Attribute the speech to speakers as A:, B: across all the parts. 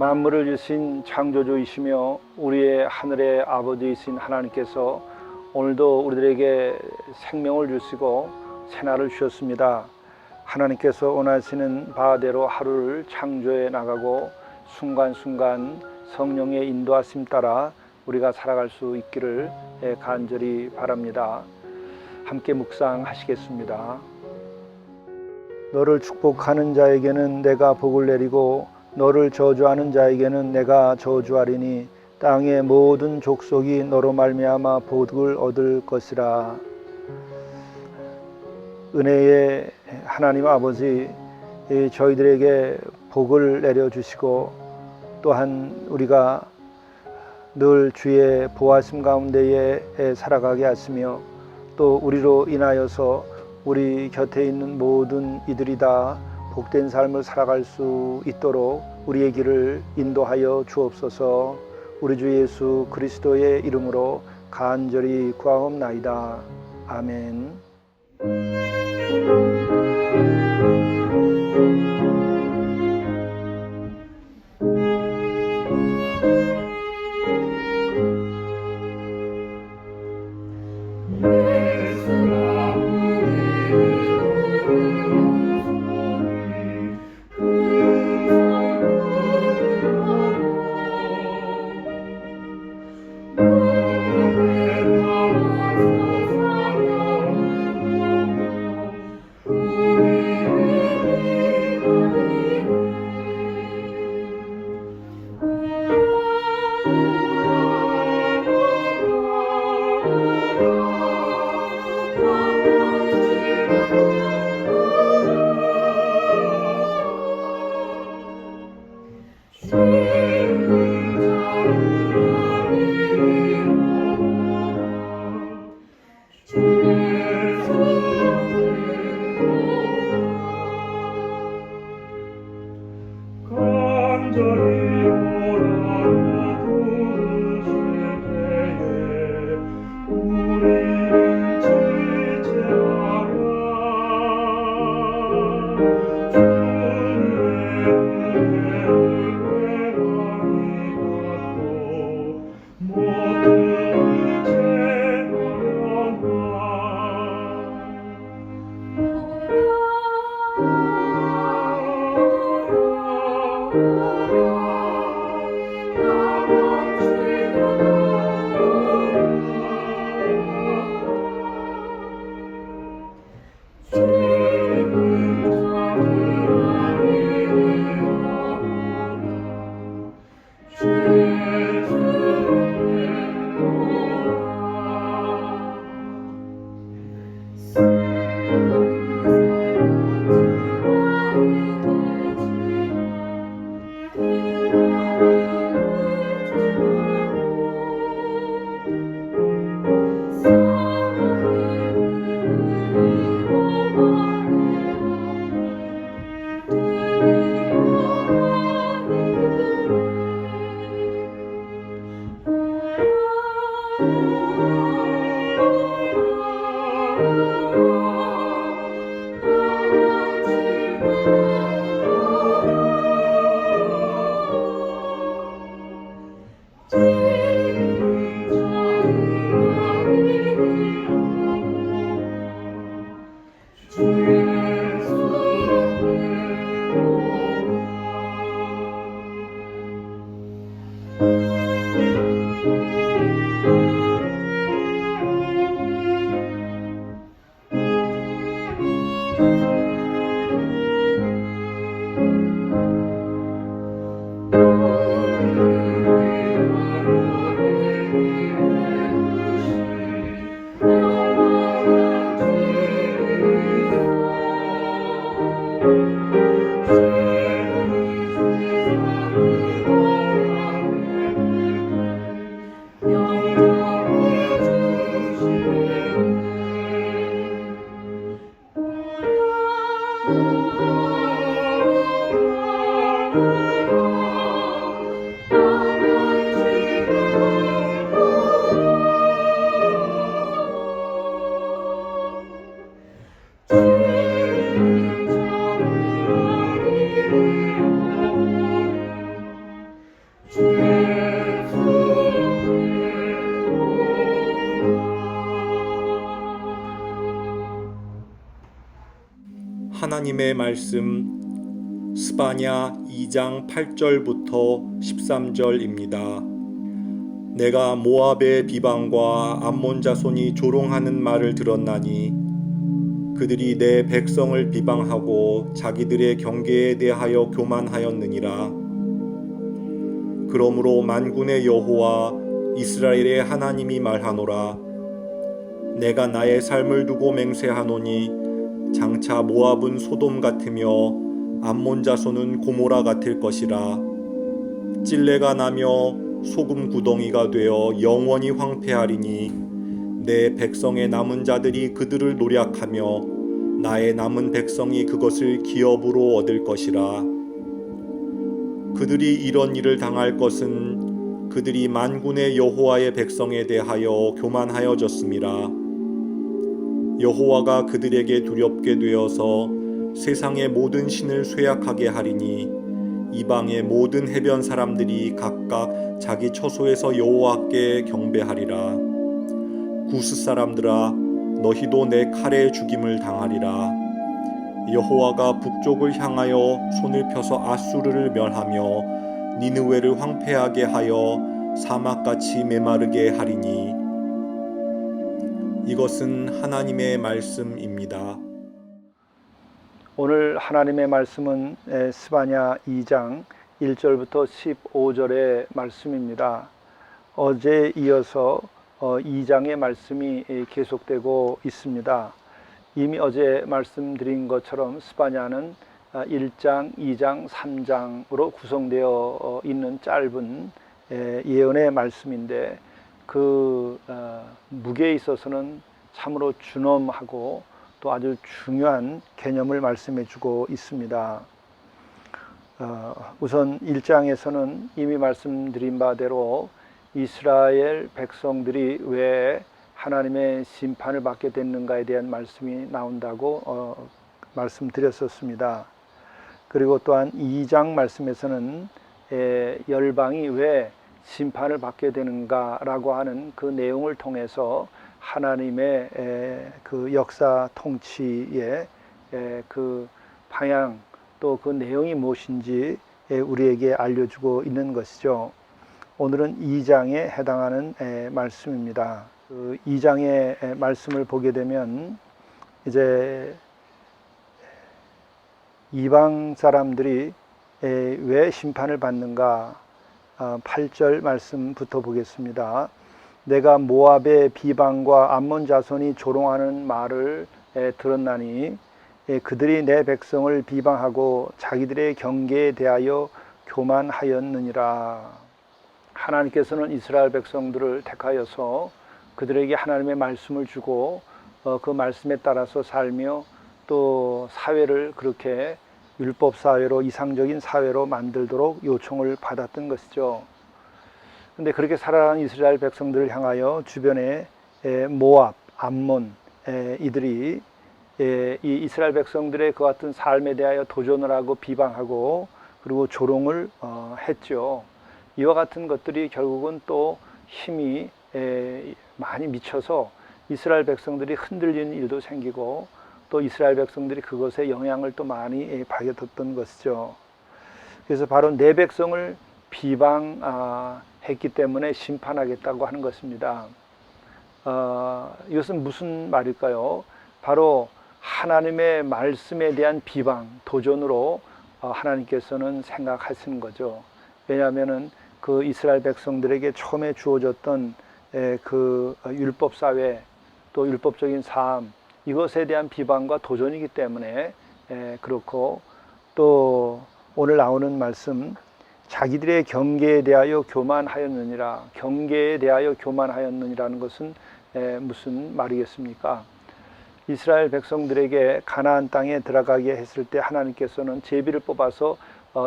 A: 만물을 주신 창조주이시며 우리의 하늘의 아버지이신 하나님께서 오늘도 우리들에게 생명을 주시고 새날을 주셨습니다. 하나님께서 원하시는 바대로 하루를 창조해 나가고 순간순간 성령의 인도하심 따라 우리가 살아갈 수 있기를 간절히 바랍니다. 함께 묵상하시겠습니다. 너를 축복하는 자에게는 내가 복을 내리고 너를 저주하는 자에게는 내가 저주하리니 땅의 모든 족속이 너로 말미암아 복을 얻을 것이라. 은혜의 하나님 아버지, 저희들에게 복을 내려주시고 또한 우리가 늘 주의 보호하심 가운데에 살아가게 하시며 또 우리로 인하여서 우리 곁에 있는 모든 이들이 다 복된 삶을 살아갈 수 있도록 우리의 길을 인도하여 주옵소서. 우리 주 예수 그리스도의 이름으로 간절히 구하옵나이다. 아멘.
B: 하나님의 말씀 스바냐 2장 8절부터 13절입니다. 내가 모압의 비방과 암몬 자손이 조롱하는 말을 들었나니 그들이 내 백성을 비방하고 자기들의 경계에 대하여 교만하였느니라. 그러므로 만군의 여호와 이스라엘의 하나님이 말하노라. 내가 나의 삶을 두고 맹세하노니 장차 모압은 소돔 같으며 암몬 자손은 고모라 같을 것이라. 찔레가 나며 소금 구덩이가 되어 영원히 황폐하리니 내 백성의 남은 자들이 그들을 노략하며 나의 남은 백성이 그것을 기업으로 얻을 것이라. 그들이 이런 일을 당할 것은 그들이 만군의 여호와의 백성에 대하여 교만하여졌음이라. 여호와가 그들에게 두렵게 되어서 세상의 모든 신을 쇠약하게 하리니 이방의 모든 해변 사람들이 각각 자기 처소에서 여호와께 경배하리라. 구스 사람들아 너희도 내 칼에 죽임을 당하리라. 여호와가 북쪽을 향하여 손을 펴서 아수르를 멸하며 니느웨를 황폐하게 하여 사막같이 메마르게 하리니 이것은 하나님의 말씀입니다.
A: 오늘 하나님의 말씀은 스바냐 2장 1절부터 15절의 말씀입니다. 어제에 이어서 2장의 말씀이 계속되고 있습니다. 이미 어제 말씀드린 것처럼 스바냐는 1장, 2장, 3장으로 구성되어 있는 짧은 예언의 말씀인데 그 무게에 있어서는 참으로 준엄하고 또 아주 중요한 개념을 말씀해 주고 있습니다. 우선 1장에서는 이미 말씀드린 바대로 이스라엘 백성들이 왜 하나님의 심판을 받게 됐는가에 대한 말씀이 나온다고 말씀드렸었습니다. 그리고 또한 2장 말씀에서는 열방이 왜 심판을 받게 되는가라고 하는 그 내용을 통해서 하나님의 그 역사 통치의 그 방향 또 그 내용이 무엇인지 우리에게 알려주고 있는 것이죠. 오늘은 2장에 해당하는 말씀입니다. 그 2장의 말씀을 보게 되면 이제 이방 사람들이 왜 심판을 받는가 8절 말씀부터 보겠습니다. 내가 모압의 비방과 암몬 자손이 조롱하는 말을 들었나니 그들이 내 백성을 비방하고 자기들의 경계에 대하여 교만하였느니라. 하나님께서는 이스라엘 백성들을 택하여서 그들에게 하나님의 말씀을 주고 그 말씀에 따라서 살며 또 사회를 그렇게 율법 사회로 이상적인 사회로 만들도록 요청을 받았던 것이죠. 근데 그렇게 살아가는 이스라엘 백성들을 향하여 주변에 모압, 암몬 이들이 이 이스라엘 백성들의 그 같은 삶에 대하여 도전을 하고 비방하고 그리고 조롱을 했죠. 이와 같은 것들이 결국은 또 힘이 많이 미쳐서 이스라엘 백성들이 흔들리는 일도 생기고 또 이스라엘 백성들이 그것에 영향을 또 많이 받았던 것이죠. 그래서 바로 내 백성을 비방했기 때문에 심판하겠다고 하는 것입니다. 이것은 무슨 말일까요? 바로 하나님의 말씀에 대한 비방, 도전으로 하나님께서는 생각하시는 거죠. 왜냐하면은 그 이스라엘 백성들에게 처음에 주어졌던 그 율법 사회 또 율법적인 삶 이것에 대한 비방과 도전이기 때문에 그렇고 또 오늘 나오는 말씀 자기들의 경계에 대하여 교만하였느니라. 경계에 대하여 교만하였느니라는 것은 무슨 말이겠습니까? 이스라엘 백성들에게 가나안 땅에 들어가게 했을 때 하나님께서는 제비를 뽑아서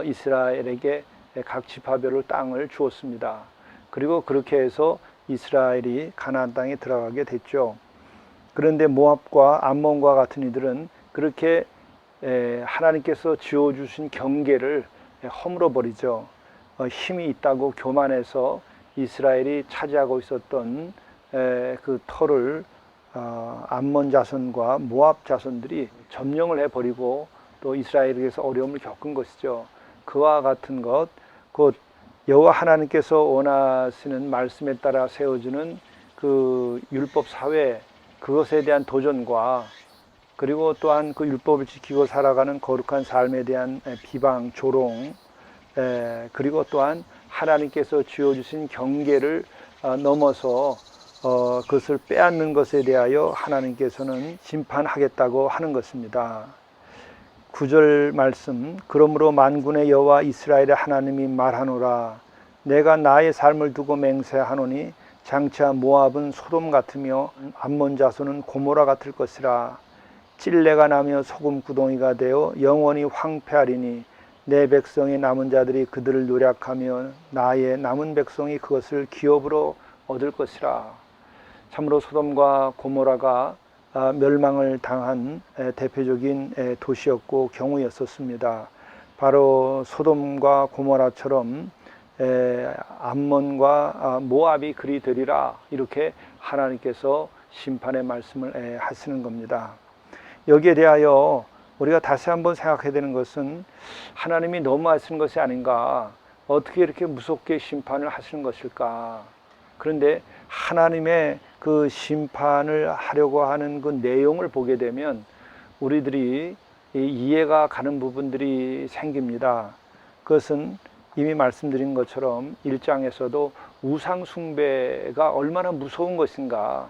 A: 이스라엘에게 각 지파별로 땅을 주었습니다. 그리고 그렇게 해서 이스라엘이 가나안 땅에 들어가게 됐죠. 그런데 모압과 암몬과 같은 이들은 그렇게 하나님께서 지어주신 경계를 허물어 버리죠. 힘이 있다고 교만해서 이스라엘이 차지하고 있었던 그 터를 암몬 자손과 모압 자손들이 점령을 해버리고 또 이스라엘에게서 어려움을 겪은 것이죠. 그와 같은 것, 곧 여호와 하나님께서 원하시는 말씀에 따라 세워주는 그 율법 사회, 그것에 대한 도전과 그리고 또한 그 율법을 지키고 살아가는 거룩한 삶에 대한 비방, 조롱, 그리고 또한 하나님께서 주어주신 경계를 넘어서 그것을 빼앗는 것에 대하여 하나님께서는 심판하겠다고 하는 것입니다. 9절 말씀, 그러므로 만군의 여호와 이스라엘의 하나님이 말하노라. 내가 나의 삶을 두고 맹세하노니 장차 모압은 소돔 같으며 암몬 자손은 고모라 같을 것이라. 찔레가 나며 소금 구덩이가 되어 영원히 황폐하리니 내 백성의 남은 자들이 그들을 노략하며 나의 남은 백성이 그것을 기업으로 얻을 것이라. 참으로 소돔과 고모라가 멸망을 당한 대표적인 도시였고 경우였었습니다. 바로 소돔과 고모라처럼 암몬과 모압이 그리 되리라, 이렇게 하나님께서 심판의 말씀을 하시는 겁니다. 여기에 대하여 우리가 다시 한번 생각해야 되는 것은 하나님이 너무하시는 것이 아닌가, 어떻게 이렇게 무섭게 심판을 하시는 것일까. 그런데 하나님의 그 심판을 하려고 하는 그 내용을 보게 되면 우리들이 이해가 가는 부분들이 생깁니다. 그것은 이미 말씀드린 것처럼 1장에서도 우상 숭배가 얼마나 무서운 것인가,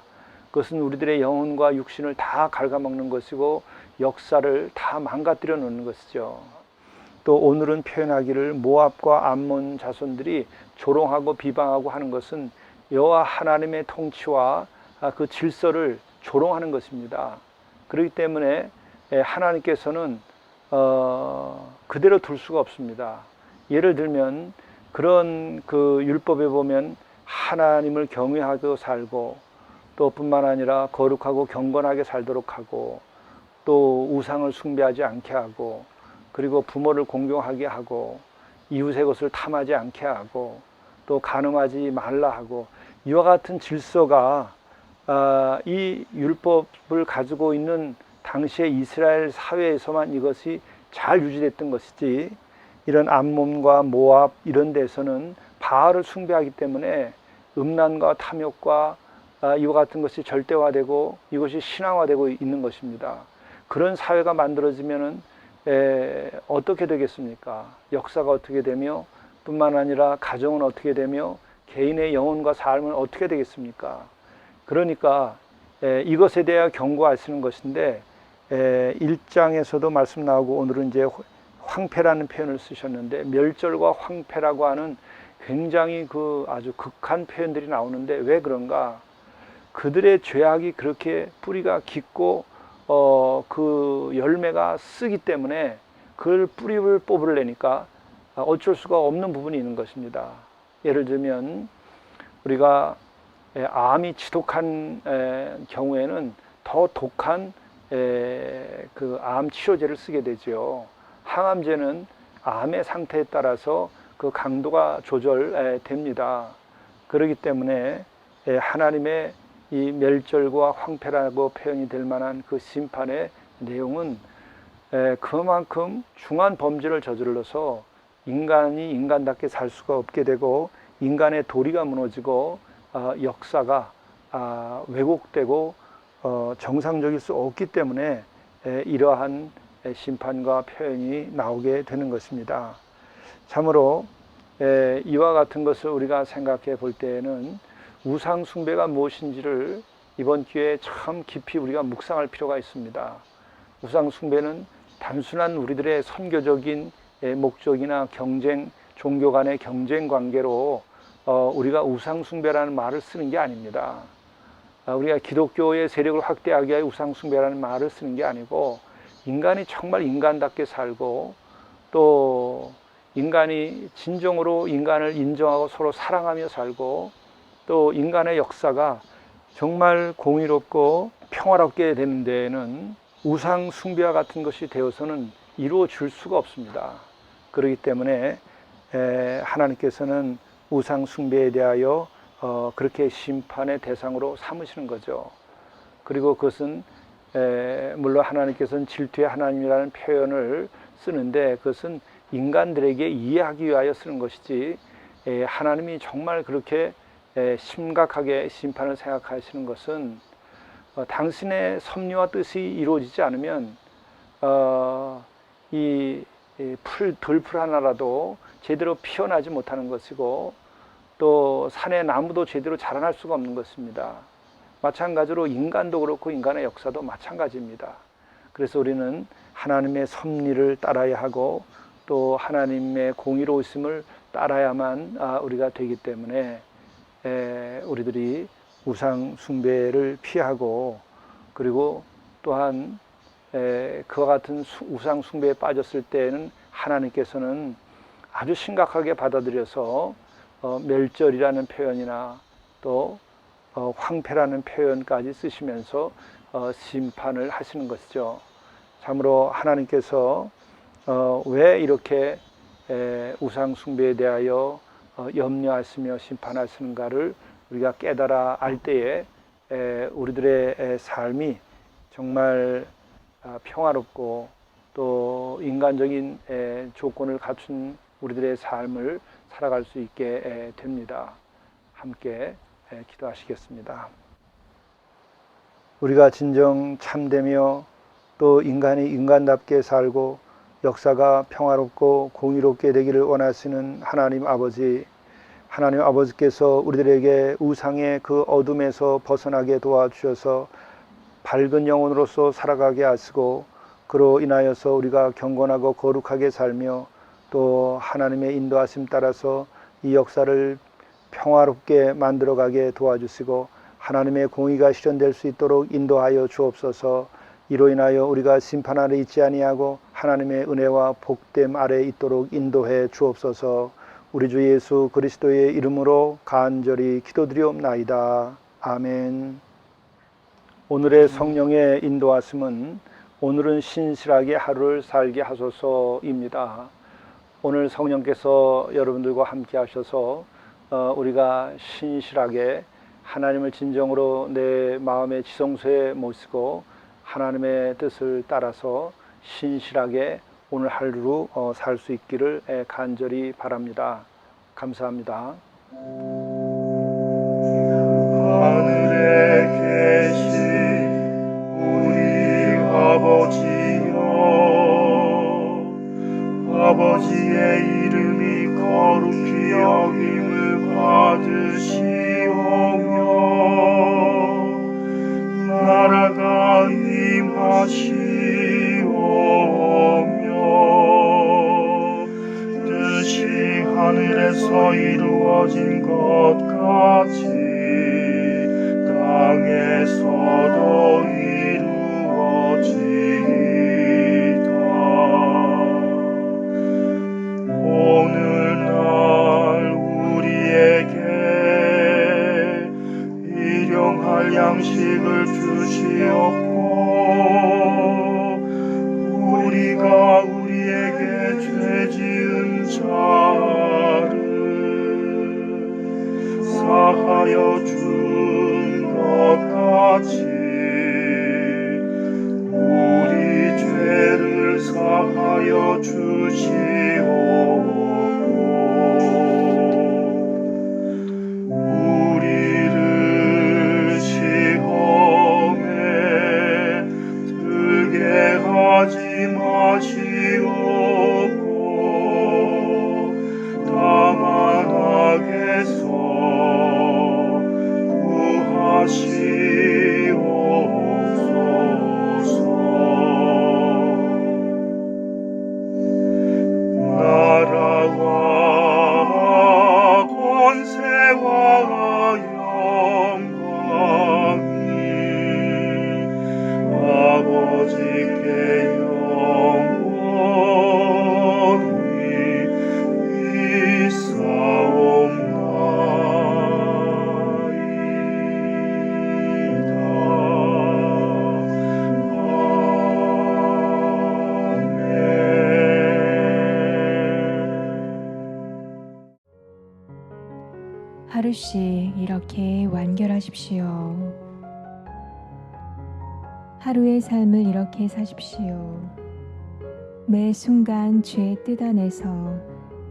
A: 그것은 우리들의 영혼과 육신을 다 갉아먹는 것이고 역사를 다 망가뜨려 놓는 것이죠. 또 오늘은 표현하기를 모압과 암몬 자손들이 조롱하고 비방하고 하는 것은 여호와 하나님의 통치와 그 질서를 조롱하는 것입니다. 그렇기 때문에 하나님께서는 그대로 둘 수가 없습니다. 예를 들면 그런 그 율법에 보면 하나님을 경외하고 살고, 또 뿐만 아니라 거룩하고 경건하게 살도록 하고, 또 우상을 숭배하지 않게 하고, 그리고 부모를 공경하게 하고, 이웃의 것을 탐하지 않게 하고, 또 간음하지 말라 하고, 이와 같은 질서가 이 율법을 가지고 있는 당시의 이스라엘 사회에서만 이것이 잘 유지됐던 것이지, 이런 암몬과 모압 이런 데서는 바알을 숭배하기 때문에 음란과 탐욕과 이와 같은 것이 절대화되고 이것이 신앙화되고 있는 것입니다. 그런 사회가 만들어지면은 어떻게 되겠습니까? 역사가 어떻게 되며, 뿐만 아니라 가정은 어떻게 되며, 개인의 영혼과 삶은 어떻게 되겠습니까? 그러니까 이것에 대해 경고하시는 것인데, 1장에서도 말씀 나오고 오늘은 이제 황폐라는 표현을 쓰셨는데, 멸절과 황폐라고 하는 굉장히 그 아주 극한 표현들이 나오는데 왜 그런가? 그들의 죄악이 그렇게 뿌리가 깊고 그 열매가 쓰기 때문에 그걸 뿌리를 뽑으려니까 어쩔 수가 없는 부분이 있는 것입니다. 예를 들면 우리가 암이 지독한 경우에는 더 독한 그 암 치료제를 쓰게 되죠. 항암제는 암의 상태에 따라서 그 강도가 조절됩니다. 그렇기 때문에 하나님의 이 멸절과 황폐라고 표현이 될 만한 그 심판의 내용은 그만큼 중한 범죄를 저질러서 인간이 인간답게 살 수가 없게 되고, 인간의 도리가 무너지고 역사가 왜곡되고 정상적일 수 없기 때문에 이러한 심판과 표현이 나오게 되는 것입니다. 참으로 이와 같은 것을 우리가 생각해 볼 때에는 우상 숭배가 무엇인지를 이번 기회에 참 깊이 우리가 묵상할 필요가 있습니다. 우상 숭배는 단순한 우리들의 선교적인 목적이나 경쟁, 종교 간의 경쟁 관계로 우리가 우상 숭배라는 말을 쓰는 게 아닙니다. 우리가 기독교의 세력을 확대하기 위해 우상 숭배라는 말을 쓰는 게 아니고, 인간이 정말 인간답게 살고, 또 인간이 진정으로 인간을 인정하고 서로 사랑하며 살고, 또 인간의 역사가 정말 공의롭고 평화롭게 되는 데에는 우상 숭배와 같은 것이 되어서는 이루어질 수가 없습니다. 그렇기 때문에 하나님께서는 우상 숭배에 대하여 그렇게 심판의 대상으로 삼으시는 거죠. 그리고 그것은 물론 하나님께서는 질투의 하나님이라는 표현을 쓰는데 그것은 인간들에게 이해하기 위하여 쓰는 것이지 하나님이 정말 그렇게 심각하게 심판을 생각하시는 것은 당신의 섭리와 뜻이 이루어지지 않으면 이 들풀 하나라도 제대로 피어나지 못하는 것이고 또 산의 나무도 제대로 자라날 수가 없는 것입니다. 마찬가지로 인간도 그렇고 인간의 역사도 마찬가지입니다. 그래서 우리는 하나님의 섭리를 따라야 하고 또 하나님의 공의로우심을 따라야만 우리가 되기 때문에 우리들이 우상 숭배를 피하고 그리고 또한 그와 같은 우상 숭배에 빠졌을 때에는 하나님께서는 아주 심각하게 받아들여서 멸절이라는 표현이나 또 황폐라는 표현까지 쓰시면서 심판을 하시는 것이죠. 참으로 하나님께서 왜 이렇게 우상 숭배에 대하여 염려하시며 심판하시는가를 우리가 깨달아 알 때에 우리들의 삶이 정말 평화롭고 또 인간적인 조건을 갖춘 우리들의 삶을 살아갈 수 있게 됩니다. 함께 기도하시겠습니다. 우리가 진정 참되며 또 인간이 인간답게 살고 역사가 평화롭고 공의롭게 되기를 원하시는 하나님 아버지, 하나님 아버지께서 우리들에게 우상의 그 어둠에서 벗어나게 도와주셔서 밝은 영혼으로서 살아가게 하시고 그로 인하여서 우리가 경건하고 거룩하게 살며 또 하나님의 인도하심 따라서 이 역사를 평화롭게 만들어가게 도와주시고 하나님의 공의가 실현될 수 있도록 인도하여 주옵소서. 이로 인하여 우리가 심판 아래 있지 아니하고 하나님의 은혜와 복됨 아래 있도록 인도해 주옵소서. 우리 주 예수 그리스도의 이름으로 간절히 기도드리옵나이다. 아멘. 오늘의 성령의 인도하심은 오늘은 신실하게 하루를 살게 하소서입니다. 오늘 성령께서 여러분들과 함께 하셔서 우리가 신실하게 하나님을 진정으로 내 마음의 지성소에 모시고 하나님의 뜻을 따라서 신실하게 오늘 하루 살 수 있기를 간절히 바랍니다. 감사합니다.
C: 하늘에 계신 우리 아버지여, 아버지의 이름이 거룩히 여김을 받으시오며 나라가 임하시오며 뜻이 하늘에서 이루어진 것 같이 땅에서도 이루어지이다. 오늘날 우리에게 일용할 양식을 주시옵고 우리가 우리에게 죄 지은 자를 사하여 준 것 같이 우리 죄를 사하여 주시옵고 우리를 시험에 들게 하지 마시옵고 다만 악에서 구하시옵소서. 나라와 권세와 영광이 아버지께 영원히
D: 하루씩 이렇게 완결하십시오. 하루의 삶을 이렇게 사십시오. 매 순간 죄의 뜻 안에서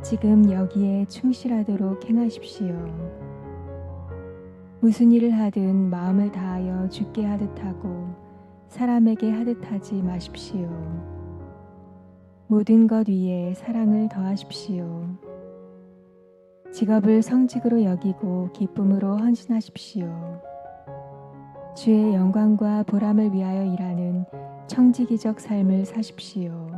D: 지금 여기에 충실하도록 행하십시오. 무슨 일을 하든 마음을 다하여 주께 하듯 하고 사람에게 하듯 하지 마십시오. 모든 것 위에 사랑을 더하십시오. 직업을 성직으로 여기고 기쁨으로 헌신하십시오. 주의 영광과 보람을 위하여 일하는 청지기적 삶을 사십시오.